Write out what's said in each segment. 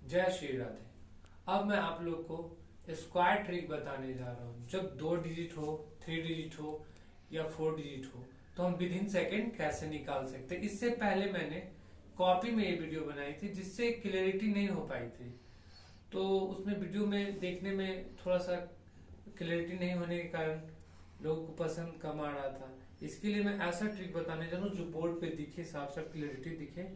जय श्री राधे। अब मैं आप लोग को स्क्वायर ट्रिक बताने जा रहा हूँ। जब 2 डिजिट हो, 3 डिजिट हो या 4 डिजिट हो तो हम विद इन सेकेंड कैसे निकाल सकते हैं। इससे पहले मैंने कॉपी में ये वीडियो बनाई थी जिससे क्लैरिटी नहीं हो पाई थी, तो उसमें वीडियो में देखने में थोड़ा सा क्लैरिटी नहीं होने के कारण लोगों को पसंद कम आ रहा था। इसके लिए मैं ऐसा ट्रिक बताने जा रहा हूँ जो बोर्ड पे दिखे, साफ साफ क्लैरिटी दिखे।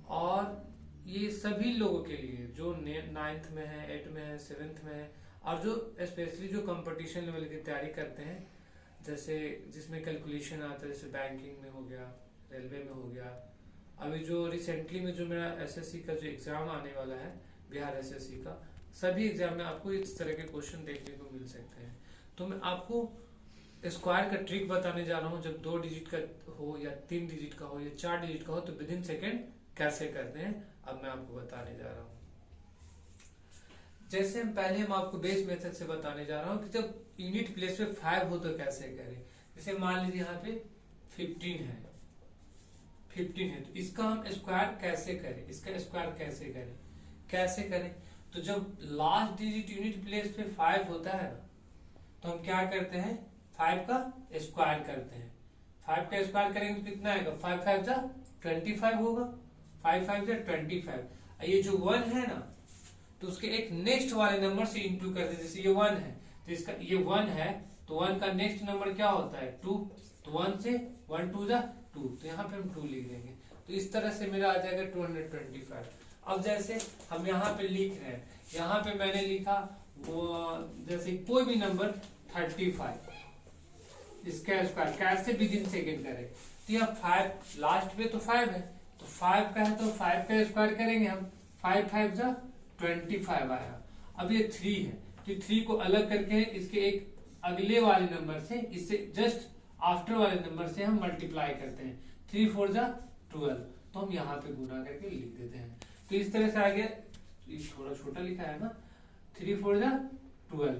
और ये सभी लोगों के लिए जो 9th में है, 8th में है, 7th में है, और जो स्पेशली जो कंपटीशन लेवल की तैयारी करते हैं, जैसे जिसमें कैलकुलेशन आता है, जैसे बैंकिंग में हो गया, रेलवे में हो गया। अभी जो रिसेंटली में जो मेरा एसएससी का जो एग्जाम आने वाला है, बिहार एसएससी का, सभी एग्जाम में आपको इस तरह के क्वेश्चन देखने को मिल सकते हैं। तो मैं आपको स्क्वायर का ट्रिक बताने जा रहा हूँ। जब 2 डिजिट का हो या 3 डिजिट का हो या 4 डिजिट का हो तो विद इन सेकेंड कैसे करते हैं, अब मैं आपको बताने जा रहा हूँ। जैसे हम आपको बेस मेथड से बताने जा रहा हूँ कि जब यूनिट प्लेस पे 5 हो तो कैसे करें। जैसे मान लीजिए यहाँ पे 15 है, 15 है, तो इसका हम स्क्वायर कैसे करें, इसका स्क्वायर कैसे करें। तो जब लास्ट डिजिट यूनिट प्लेस पे 5 होता है ना, तो हम क्या करते हैं, 5 का स्क्वायर करते हैं। 5 का स्क्वायर करेंगे तो कितना आएगा, 5 5 जा 25 होगा, 5 5 जा 25। ये जो 1 है ना, तो उसके एक नेक्स्ट वाले नंबर से इंटू कर दे। जैसे ये 1 है तो इसका ये 1 है, तो 1 का नेक्स्ट नंबर क्या होता है, 2। तो 1 से 1 2 जा 2, तो यहाँ पे हम 2 लिख देंगे। तो इस तरह से मेरा आ जाएगा 225। अब जैसे हम यहाँ पे लिख रहे हैं, यहाँ पे मैंने लिखा वो जैसे कोई भी नंबर 35, इसका स्क्वायर कैसे विद इन सेकेंड करें। तो यहाँ 5 लास्ट में तो 5 है, तो 5 का है तो 5 का स्क्वायर करेंगे हम। 5 5 जा 25 आया। अब ये 3 है, तो 3 को अलग करके इसके एक अगले वाले नंबर से, इससे जस्ट आफ्टर वाले नंबर से हम मल्टीप्लाई करते हैं। 3 4 जा 12, तो हम यहाँ पे गुना करके लिख देते हैं। तो इस तरह से आ गया, थोड़ा छोटा लिखा है ना, 3 4 जा 12,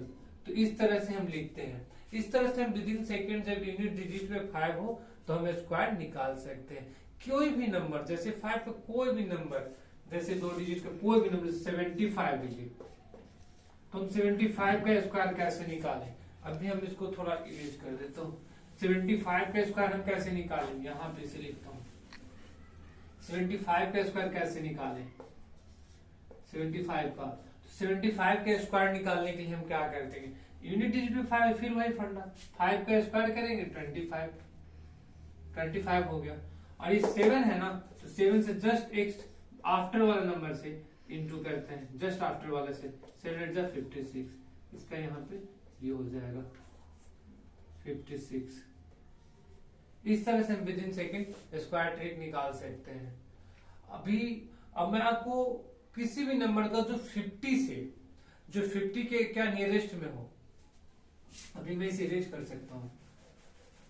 तो इस तरह से हम लिखते हैं। इस तरह से हम विद इन सेकेंड जब यूनिट डिजिट में 5 हो तो हम स्क्वायर निकाल सकते हैं। कोई भी नंबर, जैसे 5 का कोई भी नंबर, जैसे 2 डिजिट का कोई भी नंबर 75 डिजिट, तो हम 75 का स्क्वायर कैसे निकालें। अभी हम इसको थोड़ा इरेज कर देते हो। 75 का स्क्वायर हम कैसे निकालें, यहाँ पे से लिखता हूँ। 75 का स्क्वायर कैसे निकालें, 75 का, 75 का स्क्वायर निकालने के लिए हम क्या करते हैं, यूनिट डिजिट में 5, फिर वही फंडा, 5 का स्क्वायर करेंगे 25 हो गया। और ये 7 है ना, तो 7 से जस्ट एक आफ्टर वाला नंबर से इंटू करते हैं, जस्ट आफ्टर वाले से। 7 8 जा 56, इसका यहाँ पे ये हो जाएगा 56। इस तरह से हम with in second square trick निकाल सकते हैं। अब मैं आपको किसी भी नंबर का जो 50 के क्या नियरेस्ट में हो, अभी मैं इसे इरेज कर सकता हूं,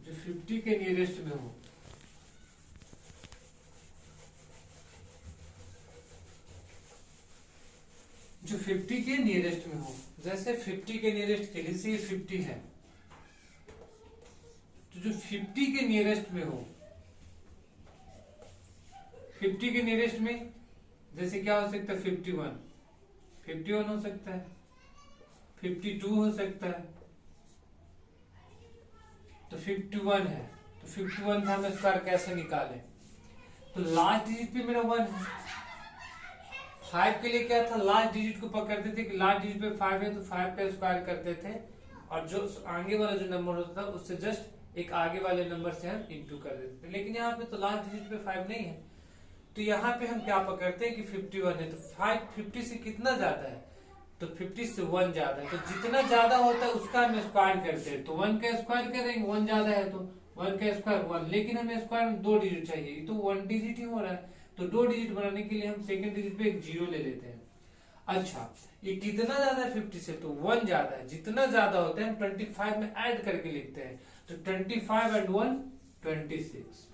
जो 50 के नियरेस्ट में हो, जो 50 के नियरेस्ट में हो, जैसे 50 के नियरेस्ट के लिए से 50 है, तो जो 50 के नियरेस्ट में हो, 50 के नियरेस्ट में जैसे क्या हो सकता है, 51 हो सकता है, 52 हो सकता है, तो 51 है, तो 51 का हम स्क्वायर कैसे निकालें। तो लास्ट डिजिट पे मेरा 1 है। 5 के लिए क्या था, लास्ट डिजिट को पकड़ते थे कि लास्ट डिजिट पे 5 है तो 5 का स्क्वायर करते थे, और जो आगे वाला जो नंबर होता था उससे जस्ट एक आगे वाले नंबर से हम इंटू कर देते थे। लेकिन यहाँ पे तो लास्ट डिजिट पे 5 नहीं है, तो यहाँ पे हम क्या पकड़ते हैं कि 51 है, तो 5 50 से कितना ज्यादा है, तो 50 से 1 ज्यादा है, तो जितना ज्यादा होता है उसका हम स्क्वायर करते हैं। तो 1 का स्क्वायर करेंगे, 1 ज्यादा है तो 1 का स्क्वायर 1, लेकिन हमें स्क्वायर में 2 डिजिट चाहिए, तो 1 डिजिट ही हो रहा है, तो 2 डिजिट बनाने के लिए हम सेकंड डिजिट पे एक 0 ले लेते हैं। अच्छा, ये कितना ज्यादा है 50 से, तो 1 ज्यादा है, जितना ज्यादा होता है हम 25 में ऐड करके लिखते हैं, तो 25 एंड 1 26।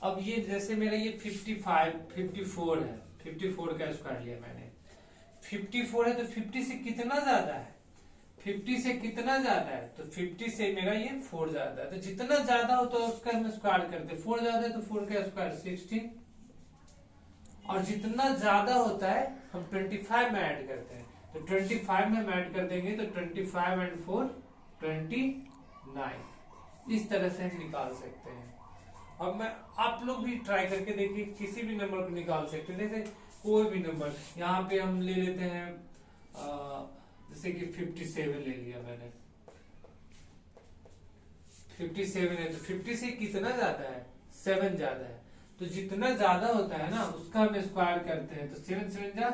अब ये जैसे मेरा ये 54 है, 54 का स्क्वायर लिया मैंने, 54 है तो 50 से कितना ज्यादा है, 50 से कितना ज्यादा है, तो 50 से मेरा ये 4 ज्यादा है, तो जितना ज्यादा होता है उसका हम स्क्वायर करते हैं। 4 ज्यादा है तो 4 का स्क्वायर 16, और जितना ज्यादा होता है हम 25 में ऐड करते हैं, तो 25 में हम ऐड कर देंगे तो 25 एंड 4 29। इस तरह से हम निकाल सकते हैं। अब मैं आप लोग भी ट्राई करके देखिए, किसी भी नंबर को निकाल सकते हैं। जैसे कोई भी नंबर यहाँ पे हम ले लेते हैं, जैसे कि 57 ले लिया मैंने, 57 है, तो 50 से कितना ज्यादा है, 7 ज्यादा है, तो जितना ज्यादा होता है ना उसका हम स्क्वायर करते हैं, तो 7 7 जा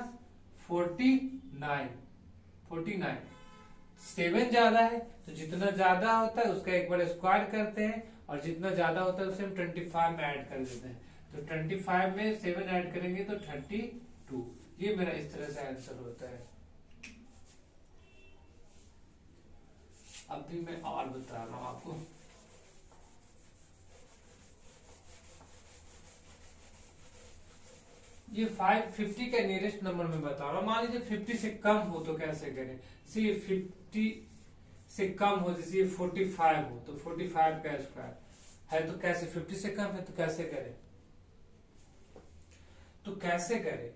49, 49। 7 ज्यादा है तो जितना ज्यादा होता है उसका एक बार स्क्वायर करते हैं, और जितना ज्यादा होता है उसे हम 25 में ऐड कर देते हैं, तो 25 में 7 ऐड करेंगे तो 32। ये मेरा इस तरह से आंसर होता है। अब भी मैं और बता रहा हूं आपको, ये 550 का नियरेस्ट नंबर में बता रहा हूँ। मान लीजिए 50 से कम हो तो कैसे करें, जैसे 50 से कम हो, जैसे 45 हो तो 45 का स्क्वायर है, तो कैसे 50 से कम है तो कैसे करें,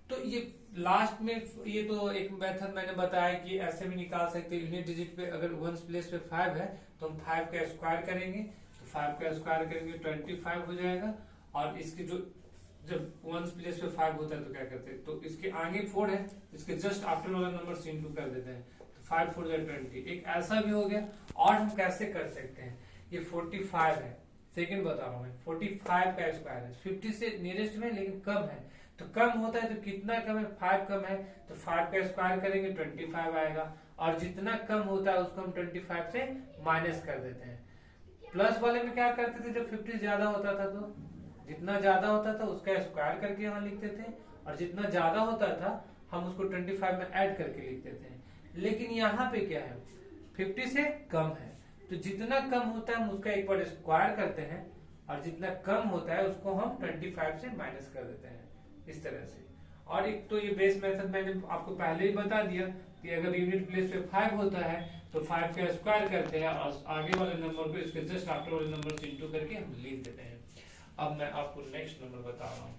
तो ये लास्ट में ये तो एक मेथड मैंने बताया कि ऐसे भी निकाल सकते हैं। यूनिट डिजिट पे अगर वंस प्लेस पे 5 है तो हम 5 का स्क्वायर करेंगे, तो 5 का स्क्वायर करेंगे 25 हो जाएगा, और इसके जो जब वंस प्लेस पे 5 होता है तो क्या करते हैं, तो इसके आगे 4 है, इसके जस्ट आफ्टर वाला नंबर से इनटू कर देते हैं, तो 5 4 20। एक ऐसा भी हो गया। और हम कैसे कर सकते हैं, ये 45 है, सेकंड बता रहा हूँ मैं, 45 का स्क्वायर है, 50 से नियरेस्ट में लेकिन कम है, तो कम होता है तो कितना कम है, 5 कम है, तो 5 का स्क्वायर करेंगे 25 आएगा, और जितना कम होता है उसको हम 25 से माइनस कर देते हैं। प्लस वाले में क्या करते थे, जब 50 ज्यादा होता था तो जितना ज्यादा होता था उसका स्क्वायर करके यहाँ लिखते थे, और जितना ज्यादा होता था हम उसको 25 में ऐड करके लिखते थे। लेकिन यहाँ पे क्या है, 50 से कम है, तो जितना कम होता है हम उसका एक बार स्क्वायर करते हैं, और जितना कम होता है उसको हम 25 से माइनस कर देते हैं, इस तरह से। और एक तो ये बेस मेथड मैंने आपको पहले ही बता दिया कि अगर यूनिट प्लेस पे 5 होता है तो 5 का स्क्वायर करते हैं, और आगे वाले नंबर को इसके जस्ट आफ्टर वाले नंबर से इंटू करके हम लिख देते हैं। अब मैं आपको नेक्स्ट नंबर बता रहा हूं,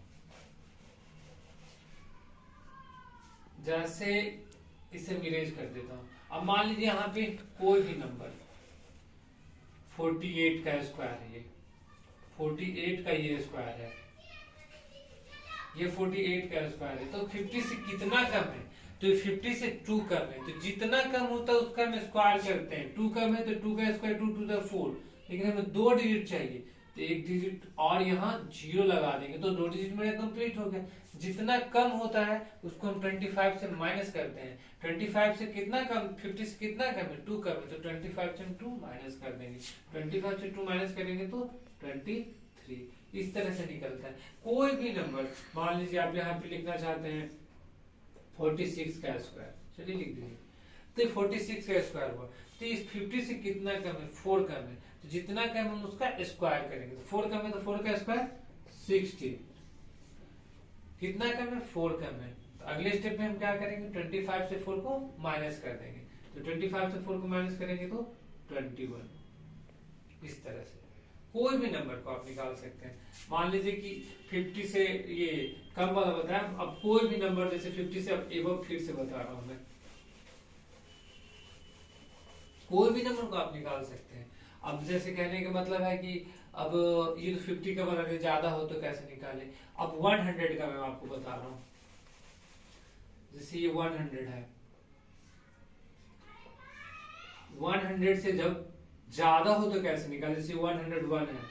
जैसे इसे मिरेज कर देता हूं। अब मान लीजिए यहाँ पे कोई भी नंबर 48 का स्क्वायर है, ये 48 का ये स्क्वायर है, ये 48 का स्क्वायर है, तो 50 से कितना कम है, तो 50 से 2 कम है, तो जितना कम होता है उसका हम स्क्वायर करते हैं। 2 कम है तो 2 का स्क्वायर 2 टू द 4, लेकिन हमें 2 डिजिट चाहिए, तो 1 डिजिट और यहाँ 0 लगा देंगे तो 2 डिजिट मेरा कंप्लीट हो गया। जितना कम होता है उसको हम 25 से माइनस करते हैं। 25 से कितना कम, 50 से कितना कम है, 2 कम है, तो 25 से 2 माइनस कर देंगे, 25 से 2 माइनस करेंगे तो 23। इस तरह से निकलता है। कोई भी नंबर मान लीजिए आप यहाँ पे लिखना चाहते हैं 46 का स्क्वायर, चलिए लिख दीजिए, तो 46 का स्क्वायर हुआ, तो इस 50 से कितना कम है, 4 कम है, तो जितना कम हम उसका स्क्वायर करेंगे, तो 4 कम है तो 4 का स्क्वायर 60, कितना कम है, 4 कम है, तो अगले स्टेप में हम क्या करेंगे, 25 से 4 को माइनस कर देंगे, तो 25 से 4 को माइनस करेंगे तो 21। इस तरह से कोई भी नंबर को आप निकाल सकते हैं। मान लीजिए कि 50 से ये कम वाला बताया, अब कोई भी नंबर जैसे 50 से अब एबव फिर से बता रहा हूं मैं, कोई भी नंबर को आप निकाल सकते हैं। अब जैसे कहने का मतलब है कि अब ये तो 50 का बराबर ज्यादा हो तो कैसे निकाले। अब 100 का मैं आपको बता रहा हूं, जैसे ये 100 है, 100 से जब ज्यादा हो तो कैसे निकाले, जैसे 101 है,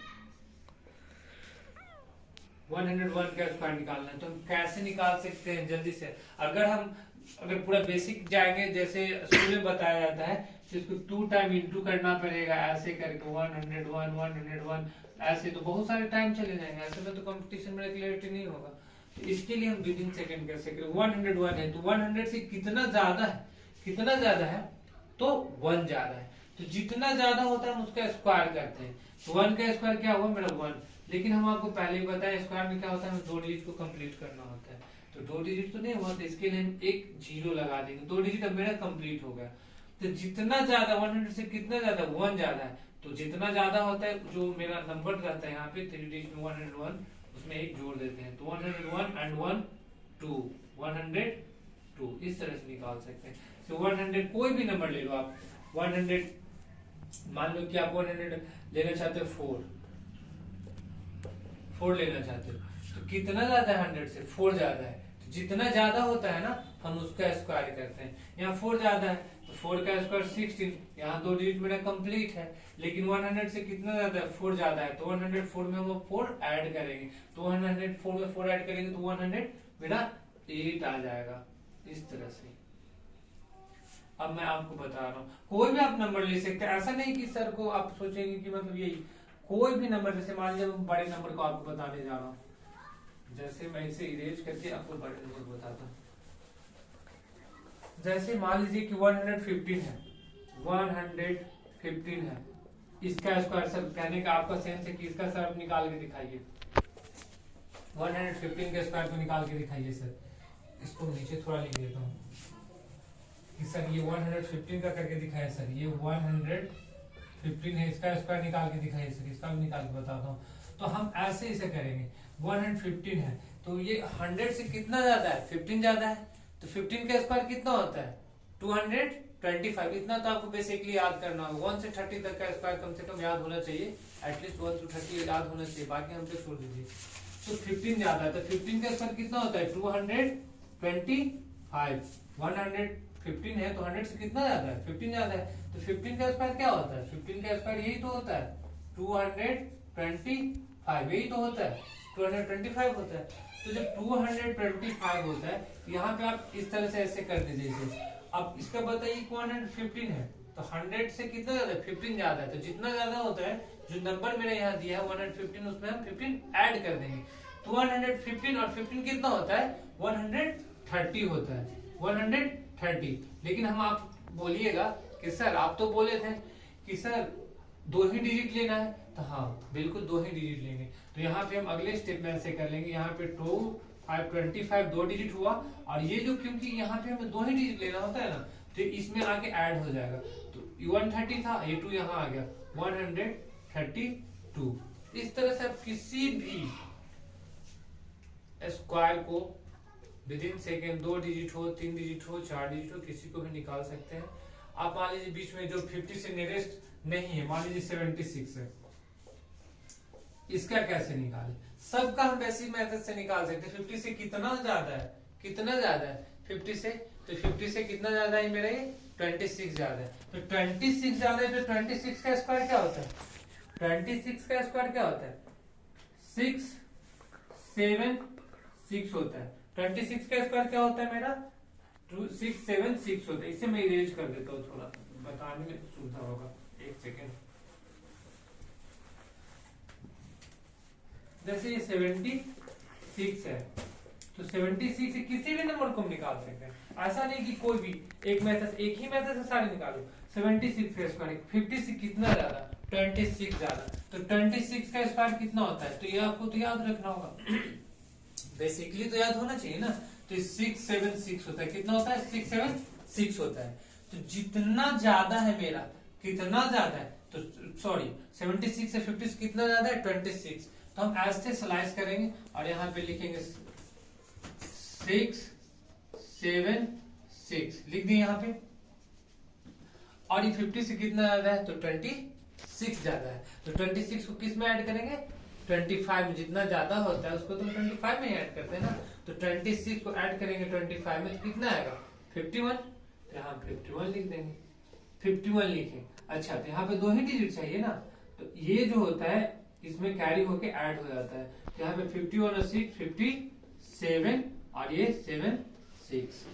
101 का स्क्वायर निकालना है तो हम कैसे निकाल सकते हैं जल्दी से। अगर पूरा बेसिक जाएंगे जैसे स्कूल में बताया जाता है, तो इसको 2 टाइम इंटू करना पड़ेगा, ऐसे करके 101 ऐसे, तो बहुत सारे टाइम चले जाएंगे, ऐसे में तो कंपटीशन में क्लियरिटी नहीं होगा। तो इसके लिए हम विद इन सेकंड कैसे करें, 101 है तो 100 से कितना ज्यादा है तो 1 ज्यादा है, तो जितना ज्यादा होता है हम उसका स्क्वायर करते हैं, तो 1 का स्क्वायर क्या हुआ मेरा 1, लेकिन हम आपको पहले ही बताया स्क्वायर में क्या होता है, हमें 2 डिजिट को कंप्लीट करना होता है, तो 2 डिजिट तो नहीं हुआ, तो इसके लिए हम एक 0 लगा देंगे, 2 डिजिट अब मेरा कंप्लीट हो गया। तो जितना ज्यादा 100 से कितना ज्यादा 1 ज्यादा है, तो जितना ज्यादा होता है जो मेरा नंबर रहता है यहाँ पे 3 डिजिट में 101, उसमें एक जोड़ देते हैं तो 101 एंड 1 2 102, इस तरह से निकाल सकते हैं। तो 100 कोई भी नंबर ले लो आप, 100 मान लो कि आप 100 लेना चाहते हो 4 लेना चाहते हो, तो कितना ज्यादा है 100 से 4 ज्यादा है, तो जितना ज्यादा होता है ना हम उसका स्क्वायर करते हैं। यहाँ 4 ज्यादा है तो 4 का स्क्वायर 16, यहाँ 2 डिजिट मेरा कंप्लीट है, लेकिन 100 से कितना ज्यादा है 4 ज्यादा है, तो 104 में हम 4 ऐड करेंगे, तो 104 में 4 ऐड करेंगे तो 100 मेरा 8 आ जाएगा, इस तरह से। अब मैं आपको बता रहा हूँ कोई भी आप नंबर ले सकते हैं, ऐसा नहीं कि सर को आप सोचेंगे कि मतलब यही कोई भी नंबर, जैसे मान लीजिए मैं बड़े नंबर को आपको बताने जा रहा हूँ, जैसे मैं इसे इरेज करके आपको बड़े नंबर बताता हूँ। जैसे मान लीजिए कि 115 है, 115 है, इसका स्क्वायर सर कहने का आपका सेंस है कि इसका सर आप निकाल के दिखाइए, 115 के स्क्वायर को निकाल के दिखाइए सर। इसको नीचे थोड़ा लिख देता हूँ कि सर ये 115 का करके दिखाए सर, ये 115 है, इसका स्क्वायर निकाल के दिखाइए सर, इसका भी निकाल के बताता हूँ। तो हम ऐसे इसे करेंगे, 115 है तो ये 100 से कितना ज्यादा है 15 ज्यादा है, तो 15 का स्क्वायर कितना होता है 225, इतना तो आपको बेसिकली याद करना होगा। 1 से 30 तक का स्क्वायर कम से कम याद होना चाहिए, एटलीस्ट 1 to 30 याद होना चाहिए, बाकी हम पे छोड़ दीजिए। तो 15 ज्यादा है तो 15 का स्क्वायर कितना होता है 225, 115 है तो 100 से कितना ज्यादा है 15 ज्यादा है, तो 15 का स्क्वायर क्या होता है 15 का स्क्वायर यही तो होता है 225, यही तो होता है 225 होता है। तो जब 225 होता है तो यहाँ पे आप इस तरह से ऐसे कर दीजिए इसे। अब इसका बताइए 115 है तो 100 से कितना ज्यादा है 15 ज्यादा है, तो जितना ज्यादा होता है जो नंबर मेरा यहाँ दिया है 115, उसमें हम 15 ऐड कर देंगे, तो 115 और 15 कितना होता है 130 होता है, 130। लेकिन हम आप बोलिएगा कि सर आप तो बोले थे कि सर 2 ही डिजिट लेना है, तो हाँ बिल्कुल 2 ही डिजिट लेंगे। तो यहाँ पे हम अगले स्टेप में ऐसे कर लेंगे, यहाँ पे 2 525 2 डिजिट हुआ, और ये जो क्योंकि यहाँ पे हमें 2 ही डिजिट लेना होता है ना, तो इसमें आके ऐड हो जाएगा, तो 130 था ये 2 यहाँ आ गया 132। इस तरह से आप किसी भी स्क्वायर को विदिन सेकेंड 2 डिजिट हो 3 डिजिट हो 4 डिजिट हो किसी को भी निकाल सकते हैं। आप मान लीजिए बीच में जो 50 से नियरेस्ट नहीं है, मान लीजिए 76 है, इसका कैसे निकाले, सबका हम बेसिक मेथड से निकाल सकते हैं। 50 से कितना ज्यादा है 50 से, तो 50 से कितना ज्यादा है मेरा ये 26 ज्यादा है, तो 26 ज्यादा है तो 26 का स्क्वायर क्या होता है 26 का स्क्वायर क्या होता है 6 7 6 होता है। 26 का स्क्वायर क्या होता है मेरा 6 7 6 होता है। इसे मैं इरेज कर देता हूँ, थोड़ा बताने में सुविधा होगा, एक सेकेंड। जैसे ये 76 है तो 76 से किसी भी नंबर को हम निकाल सकते हैं, ऐसा नहीं कि कोई भी एक ही मेथड से सारे निकालो। 76 का स्क्वायर 50 से कितना ज्यादा 26 ज्यादा, तो 26 का स्क्वायर कितना होता है, तो ये आपको तो याद रखना होगा बेसिकली तो याद होना चाहिए ना। तो 6 7 6 होता है, कितना होता है 6 7 6 होता है। तो जितना ज्यादा है मेरा कितना ज्यादा है, तो सॉरी 76 से 50 कितना ज्यादा है 26, तो हम ऐसे स्लाइस करेंगे और यहाँ पे लिखेंगे 6 7 6 लिख दिए यहाँ पे, और ये 50 से कितना ज्यादा है तो 26 ज्यादा है, तो 26 को किस में ऐड करेंगे 25 में, जितना ज्यादा होता है उसको तो 25 में ऐड करते हैं ना, तो 26 को ऐड करेंगे 25 में तो कितना आएगा 51, तो यहाँ 51 लिख देंगे 51 लिखे। अच्छा तो यहाँ पे 2 ही डिजिट चाहिए ना, तो ये जो होता है इसमें कैरी होके ऐड हो जाता है, तो यहाँ पे 51 और 6 57 और ये 7 6।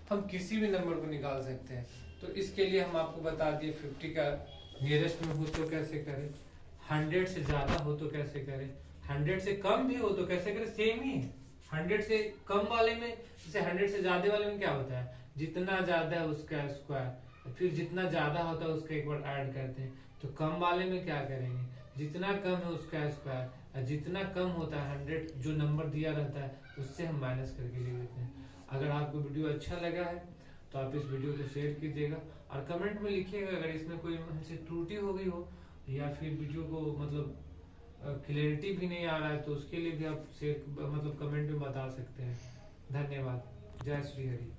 हम किसी भी नंबर को निकाल सकते हैं, तो इसके लिए हम आपको बता दिए 50 का नियरेस्ट में हो तो कैसे करें, 100 से ज्यादा हो तो कैसे करें, 100 से कम भी हो तो कैसे करें, सेम ही 100 से कम वाले में, जैसे 100 से ज्यादा वाले में क्या होता है जितना ज्यादा है उसका स्क्वायर, फिर जितना ज्यादा होता है उसका एक बार ऐड करते हैं। तो कम वाले में क्या करेंगे जितना कम है उसका स्क्वायर, और जितना कम होता है 100 जो नंबर दिया रहता है उससे हम माइनस करके लिख देते हैं। अगर आपको वीडियो अच्छा लगा है तो आप इस वीडियो को शेयर कीजिएगा और कमेंट में लिखिएगा अगर इसमें कोई हमसे त्रुटि हो गई हो या फिर वीडियो को मतलब क्लियरिटी भी नहीं आ रहा है तो उसके लिए भी आप शेयर मतलब कमेंट में बता सकते हैं। धन्यवाद। जय श्री हरि।